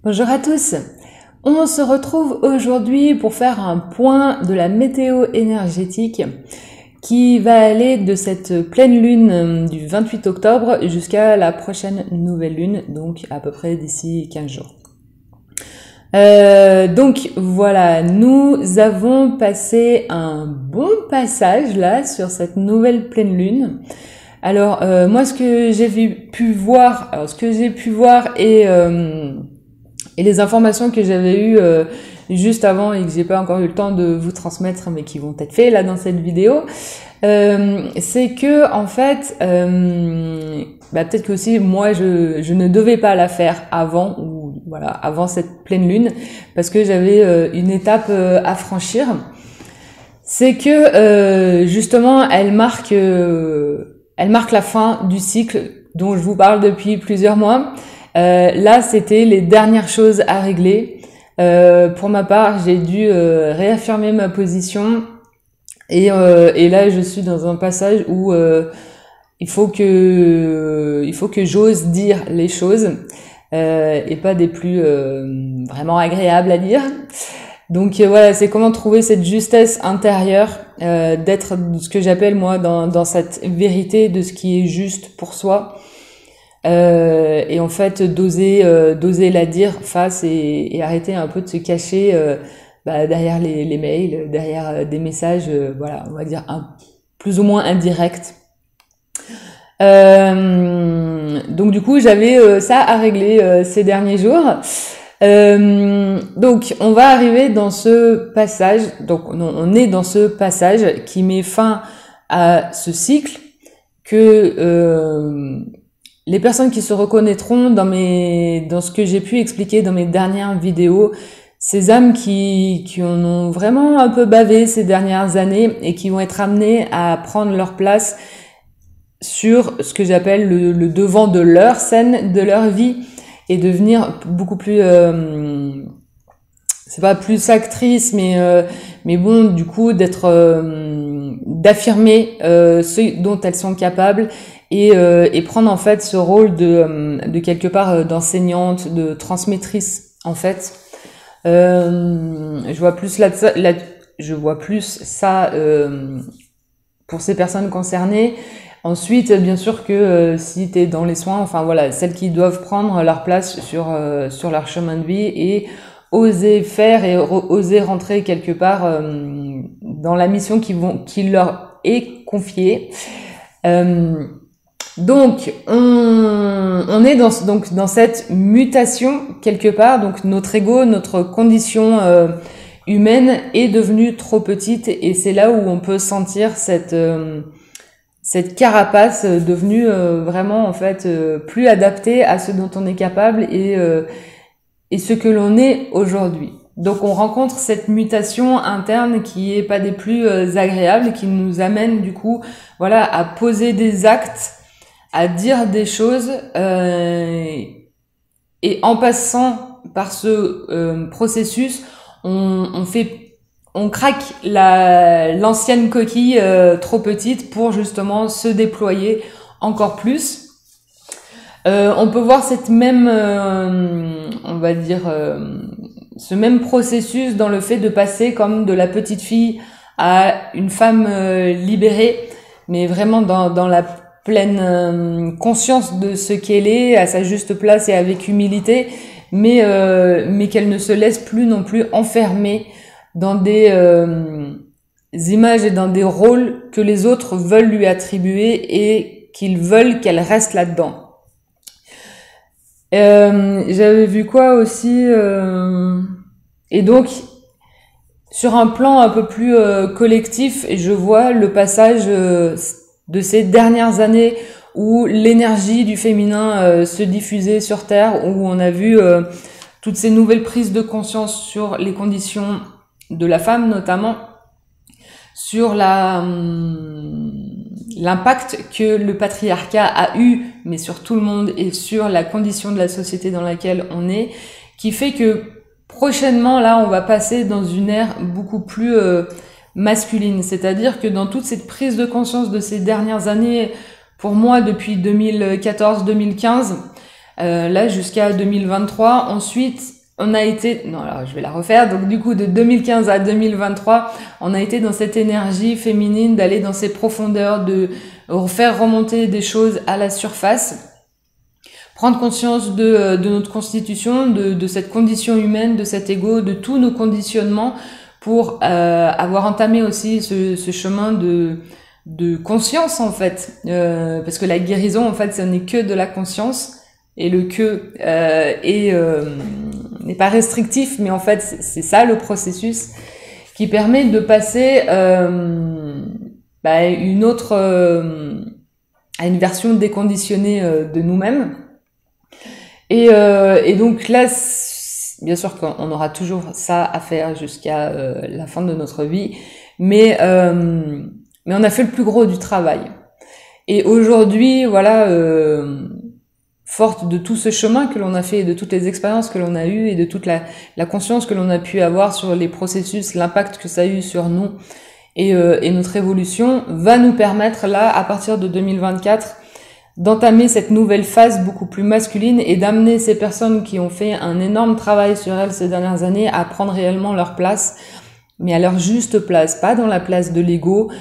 Bonjour à tous, on se retrouve aujourd'hui pour faire un point de la météo énergétique qui va aller de cette pleine lune du 28 octobre jusqu'à la prochaine nouvelle lune, donc à peu près d'ici 15 jours. Donc voilà, nous avons passé un bon passage là sur cette nouvelle pleine lune. Alors moi ce que j'ai pu voir et les informations que j'avais eues juste avant et que j'ai pas encore eu le temps de vous transmettre, mais qui vont être faites là dans cette vidéo, c'est que en fait, peut-être que aussi moi je ne devais pas la faire avant ou voilà avant cette pleine lune parce que j'avais une étape à franchir. C'est que justement elle marque la fin du cycle dont je vous parle depuis plusieurs mois. Là, c'était les dernières choses à régler. Pour ma part, j'ai dû réaffirmer ma position et là, je suis dans un passage où il faut que j'ose dire les choses et pas des plus vraiment agréables à dire. Donc voilà, c'est comment trouver cette justesse intérieure, d'être ce que j'appelle moi dans cette vérité de ce qui est juste pour soi. Et en fait d'oser la dire face et arrêter un peu de se cacher derrière les mails, derrière des messages voilà, on va dire plus ou moins indirects. Donc du coup j'avais ça à régler ces derniers jours. Donc on va arriver dans ce passage, on est dans ce passage qui met fin à ce cycle que les personnes qui se reconnaîtront dans ce que j'ai pu expliquer dans mes dernières vidéos, ces âmes qui en ont vraiment un peu bavé ces dernières années et qui vont être amenées à prendre leur place sur ce que j'appelle le devant de leur scène, de leur vie, et devenir beaucoup plus c'est pas plus actrice, mais bon, du coup d'affirmer ce dont elles sont capables et prendre en fait ce rôle de quelque part d'enseignante, de transmettrice en fait. Je vois plus ça pour ces personnes concernées. Ensuite, bien sûr que si tu es dans les soins, enfin voilà, celles qui doivent prendre leur place sur leur chemin de vie et oser faire et oser rentrer quelque part dans la mission qui leur est confiée. Donc on est dans cette mutation quelque part. Donc notre ego, notre condition humaine est devenue trop petite et c'est là où on peut sentir cette carapace devenue vraiment en fait plus adaptée à ce dont on est capable et ce que l'on est aujourd'hui. Donc on rencontre cette mutation interne qui est pas des plus agréables, qui nous amène du coup voilà à poser des actes, à dire des choses et en passant par ce processus, on craque l'ancienne coquille trop petite pour justement se déployer encore plus. On peut voir cette même, on va dire, ce même processus dans le fait de passer comme de la petite fille à une femme libérée, mais vraiment dans la pleine conscience de ce qu'elle est, à sa juste place et avec humilité, mais qu'elle ne se laisse plus non plus enfermer dans des images et dans des rôles que les autres veulent lui attribuer et qu'ils veulent qu'elle reste là-dedans. J'avais vu quoi aussi et donc sur un plan un peu plus collectif, je vois le passage de ces dernières années où l'énergie du féminin se diffusait sur Terre, où on a vu toutes ces nouvelles prises de conscience sur les conditions de la femme notamment, sur l'impact que le patriarcat a eu, mais sur tout le monde et sur la condition de la société dans laquelle on est, qui fait que prochainement, là, on va passer dans une ère beaucoup plus masculine. C'est-à-dire que dans toute cette prise de conscience de ces dernières années, pour moi, depuis 2014-2015, là jusqu'à 2023. Ensuite, on a été, non, alors je vais la refaire. Donc du coup, de 2015 à 2023, on a été dans cette énergie féminine d'aller dans ces profondeurs, de faire remonter des choses à la surface, prendre conscience de notre constitution, de cette condition humaine, de cet ego, de tous nos conditionnements, pour avoir entamé aussi ce chemin de conscience en fait, parce que la guérison en fait, ce n'est que de la conscience. Et le que n'est pas restrictif, mais en fait c'est ça le processus qui permet de passer une autre à une version déconditionnée de nous-mêmes. Et donc là, bien sûr qu'on aura toujours ça à faire jusqu'à la fin de notre vie, mais on a fait le plus gros du travail. Et aujourd'hui, voilà. Forte de tout ce chemin que l'on a fait, de toutes les expériences que l'on a eues et de toute la conscience que l'on a pu avoir sur les processus, l'impact que ça a eu sur nous et notre évolution, va nous permettre là, à partir de 2024, d'entamer cette nouvelle phase beaucoup plus masculine et d'amener ces personnes qui ont fait un énorme travail sur elles ces dernières années à prendre réellement leur place, mais à leur juste place, pas dans la place de l'ego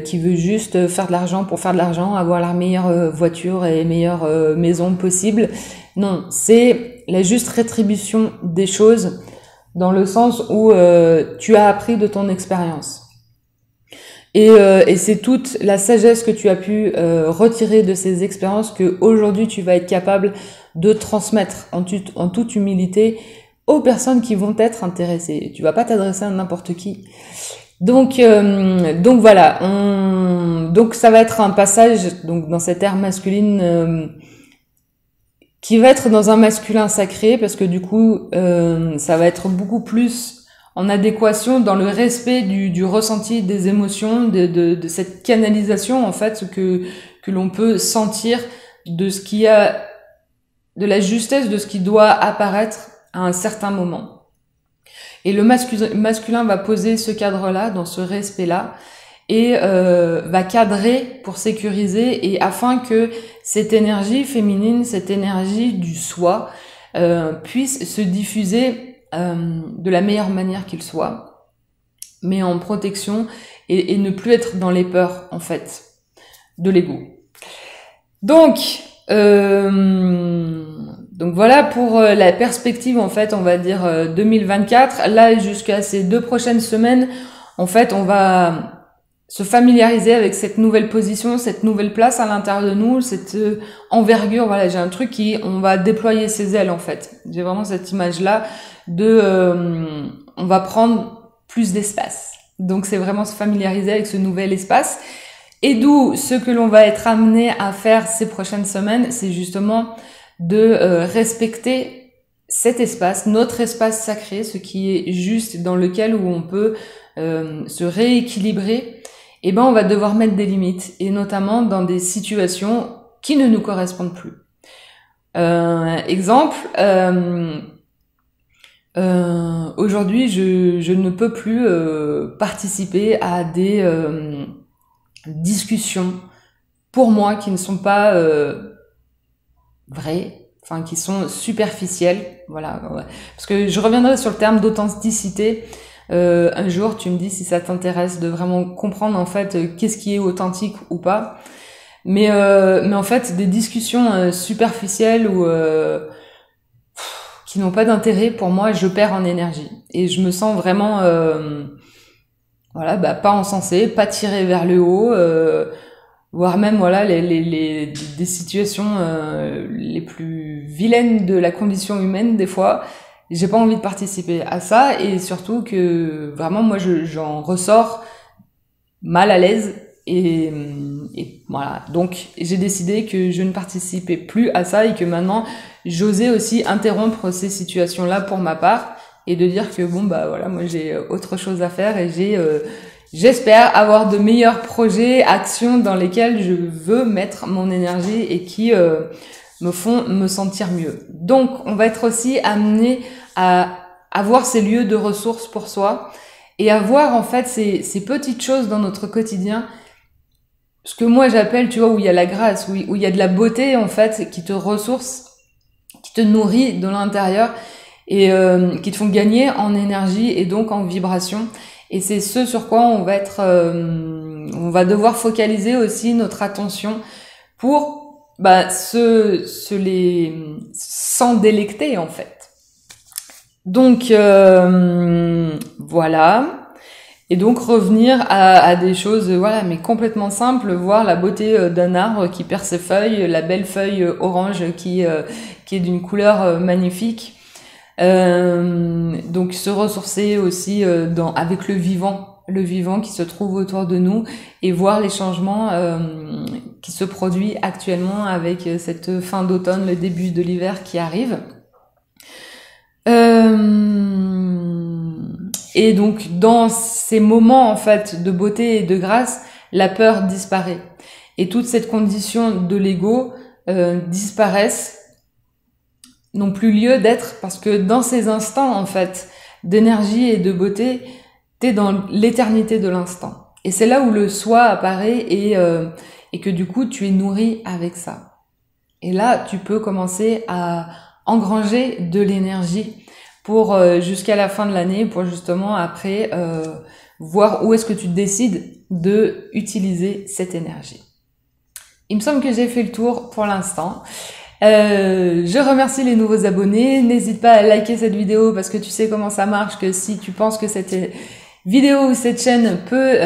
qui veut juste faire de l'argent pour faire de l'argent, avoir la meilleure voiture et meilleure maison possible. Non, c'est la juste rétribution des choses dans le sens où tu as appris de ton expérience. Et c'est toute la sagesse que tu as pu retirer de ces expériences que aujourd'hui tu vas être capable de transmettre en toute humilité aux personnes qui vont être intéressées. Tu vas pas t'adresser à n'importe qui. Donc voilà. Donc ça va être un passage donc dans cette ère masculine qui va être dans un masculin sacré parce que du coup ça va être beaucoup plus en adéquation dans le respect du ressenti des émotions, de cette canalisation en fait que l'on peut sentir de ce qui a de la justesse de ce qui doit apparaître à un certain moment. Et le masculin va poser ce cadre-là, dans ce respect-là, et va cadrer pour sécuriser, et afin que cette énergie féminine, cette énergie du soi, puisse se diffuser de la meilleure manière qu'il soit, mais en protection, et ne plus être dans les peurs, en fait, de l'ego. Donc voilà pour la perspective, en fait, on va dire 2024. Là, jusqu'à ces 2 prochaines semaines, en fait, on va se familiariser avec cette nouvelle position, cette nouvelle place à l'intérieur de nous, cette envergure. Voilà, j'ai un truc on va déployer ses ailes, en fait. J'ai vraiment cette image-là on va prendre plus d'espace. Donc c'est vraiment se familiariser avec ce nouvel espace. Et d'où ce que l'on va être amené à faire ces prochaines semaines, c'est justement de respecter cet espace, notre espace sacré, ce qui est juste, dans lequel où on peut se rééquilibrer. Et on va devoir mettre des limites, et notamment dans des situations qui ne nous correspondent plus. Exemple, aujourd'hui, je ne peux plus participer à des discussions pour moi qui ne sont pas vraies, enfin qui sont superficielles, voilà. Parce que je reviendrai sur le terme d'authenticité. Un jour, tu me dis si ça t'intéresse de vraiment comprendre en fait qu'est-ce qui est authentique ou pas. Mais en fait, des discussions superficielles ou qui n'ont pas d'intérêt, pour moi, je perds en énergie et je me sens vraiment pas encensée, pas tirée vers le haut, voire même des situations les plus vilaines de la condition humaine des fois. J'ai pas envie de participer à ça, et surtout que vraiment moi j'en ressors mal à l'aise, et voilà. Donc j'ai décidé que je ne participais plus à ça, et que maintenant j'osais aussi interrompre ces situations-là pour ma part, et de dire que moi j'ai autre chose à faire, et j'espère avoir de meilleurs projets, actions dans lesquels je veux mettre mon énergie et qui me font me sentir mieux. Donc on va être aussi amené à avoir ces lieux de ressources pour soi, et à voir en fait ces petites choses dans notre quotidien, ce que moi j'appelle, tu vois, où il y a la grâce, où il y a de la beauté en fait qui te ressource te nourrit de l'intérieur et qui te font gagner en énergie et donc en vibration. Et c'est ce sur quoi on va devoir focaliser aussi notre attention pour s'en délecter en fait. Donc voilà. Et donc revenir à des choses, voilà, mais complètement simples, voir la beauté d'un arbre qui perd ses feuilles, la belle feuille orange qui est d'une couleur magnifique. Donc se ressourcer aussi avec le vivant qui se trouve autour de nous et voir les changements qui se produisent actuellement avec cette fin d'automne, le début de l'hiver qui arrive. Et donc, dans ces moments, en fait, de beauté et de grâce, la peur disparaît. Et toute cette condition de l'ego disparaissent, n'ont plus lieu d'être, parce que dans ces instants, en fait, d'énergie et de beauté, t'es dans l'éternité de l'instant. Et c'est là où le soi apparaît et que du coup, tu es nourri avec ça. Et là, tu peux commencer à engranger de l'énergie pour jusqu'à la fin de l'année, pour justement après voir où est-ce que tu décides de utiliser cette énergie. Il me semble que j'ai fait le tour pour l'instant. Je remercie les nouveaux abonnés. N'hésite pas à liker cette vidéo parce que tu sais comment ça marche, que si tu penses que cette vidéo ou cette chaîne peut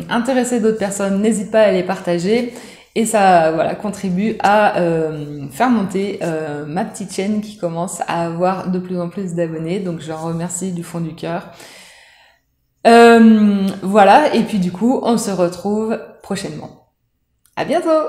intéresser d'autres personnes, n'hésite pas à les partager. Et ça, voilà, contribue à faire monter ma petite chaîne qui commence à avoir de plus en plus d'abonnés. Donc, je remercie du fond du cœur. Voilà. Et puis, du coup, on se retrouve prochainement. À bientôt!